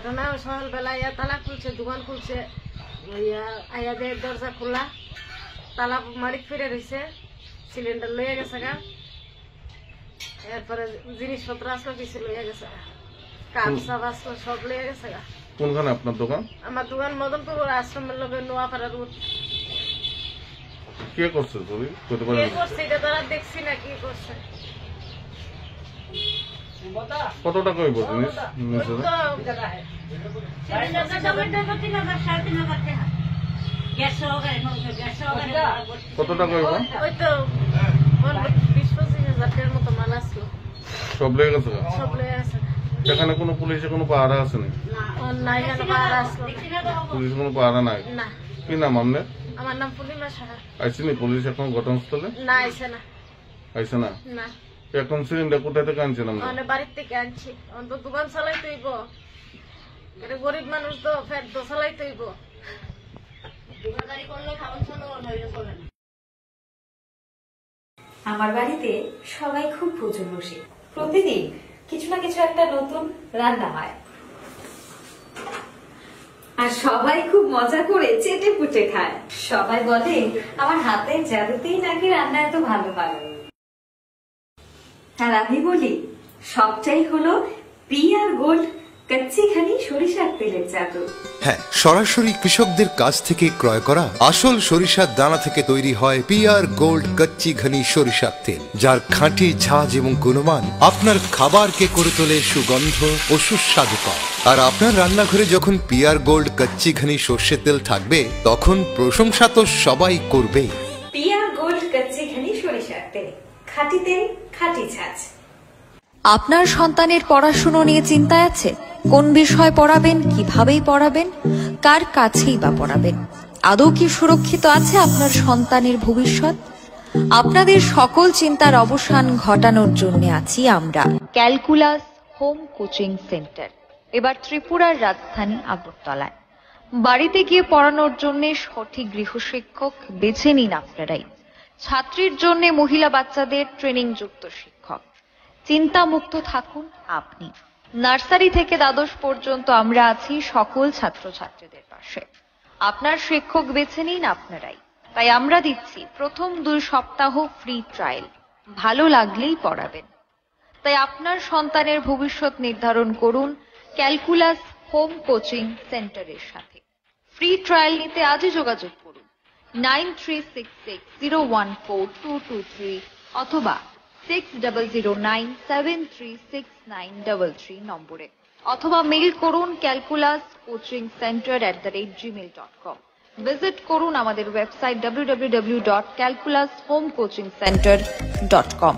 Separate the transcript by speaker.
Speaker 1: ঘটনা সকালবেলা ইয়া তালা খুলছে, দোকান খুলছে, আয়া দিয়ে দরজা খোলা, তালা মারি ফিরে রয়েছে, সিলিন্ডার লইয়া গেছে গা, এরপরে জিনিসপত্র আসলো কিছু লইয়া গেছে গা, কাপ সাপ আসলো সব লইয়া গেছে গা।
Speaker 2: কোনখানে আপনার দোকান?
Speaker 1: আমার দোকান মদনপুর আশ্রমের লোকের নোয়াপাড়া রোড।
Speaker 2: কে করছে চুরি?
Speaker 1: কে করছে এটা তারা দেখছি না কি করছে।
Speaker 2: কত টাকা হইব জিনিস? কত টাকা হইব?
Speaker 1: ওই তো 20-25 হাজার টাকার মতো মাল আসলো।
Speaker 2: সব লেগে গেছে?
Speaker 1: সব লইয়া গেছে।
Speaker 2: এখানে কোনো পুলিশে কোনো পাহারা আছে না?
Speaker 1: নাই এখানে পাহারা আসলো
Speaker 2: পুলিশ কোনো পাহারা নাই?
Speaker 1: না।
Speaker 2: কি নাম আপনার?
Speaker 1: আমার নাম পূর্ণিমা সাহা।
Speaker 2: আইসিনি পুলিশ এখন ঘটনাস্থলে?
Speaker 1: না আইসে না।
Speaker 2: আইসে না?
Speaker 1: না।
Speaker 2: এখন সিলিন্ডার কোথায় থেকে আনছেন আমরা?
Speaker 1: মানে বাড়ির থেকে আনছি। অন্ত দোকান চালাই তৈব, এটা গরিব মানুষ তো ফের তো চালাই তৈব।
Speaker 3: আমার বাড়িতে সবাই খুব প্রচুর বসে, প্রতিদিন কিছু না কিছু একটা নতুন রান্না হয়, আর সবাই খুব মজা করে চেটে পুটে খায়। সবাই বলে আমার হাতের জাদুতেই নাকি রান্না এত ভালো হয়। আর আমি বলি সবটাই হলো পিআর গোল্ড কচ্চিখানি সরিষার তেলের জাদু।
Speaker 4: হ্যাঁ, সরাসরি কৃষকদের কাছ থেকে ক্রয় করা আসল সরিষার দানা থেকে তৈরি হয় পিআর গোল্ড কচ্চি ঘনি সরিষার তেল, যার খাঁটি ঝাঁজ এবং গুণমান আপনার খাবারকে করে তোলে সুগন্ধ ও সুস্বাদুকর। আর আপনার রান্নাঘরে যখন পিআর গোল্ড কচ্চি ঘনি সর্ষের তেল থাকবে, তখন প্রশংসা তো সবাই করবেই।
Speaker 3: পিআর গোল্ড কচ্চিখানি সরিষার তেল, খাঁটি তেল, খাঁটি ঝাঁজ।
Speaker 5: আপনার সন্তানের পড়াশুনো নিয়ে চিন্তায় আছে? কোন বিষয় পড়াবেন, কিভাবেই পড়াবেন, কার কাছেই বা পড়াবেন? আদৌ কি সুরক্ষিত আছে আপনার সন্তানের ভবিষ্যৎ? আপনাদের সকল চিন্তার অবসান ঘটানোর জন্য আছি আমরা, ক্যালকুলাস হোম কোচিং সেন্টার, এবার ত্রিপুরার রাজধানী আগরতলায়। বাড়িতে গিয়ে পড়ানোর জন্য সঠিক গৃহশিক্ষক বেছে নিন আপনারাই। ছাত্রীর জন্য মহিলা বাচ্চাদের ট্রেনিং যুক্ত শিক্ষক। চিন্তামুক্ত থাকুন আপনি। নার্সারি থেকে দ্বাদশ পর্যন্ত আমরা আছি সকল ছাত্রছাত্রীদের পাশে। আপনার শিক্ষক বেছে নিন আপনারাই। তাই আমরা দিচ্ছি প্রথম 2 সপ্তাহ ফ্রি ট্রায়াল, ভালো লাগলেই পড়াবেন। তাই আপনার সন্তানের ভবিষ্যৎ নির্ধারণ করুন ক্যালকুলাস হোম কোচিং সেন্টারের সাথে। ফ্রি ট্রায়াল নিতে আজই যোগাযোগ করুন 9366014223 অথবা 6009736933 নম্বরে, অথবা মেইল করুন calculascoachingcenter@gmail.com। ভিজিট করুন আমাদের ওয়েবসাইট www.calculashomecoachingcenter.com।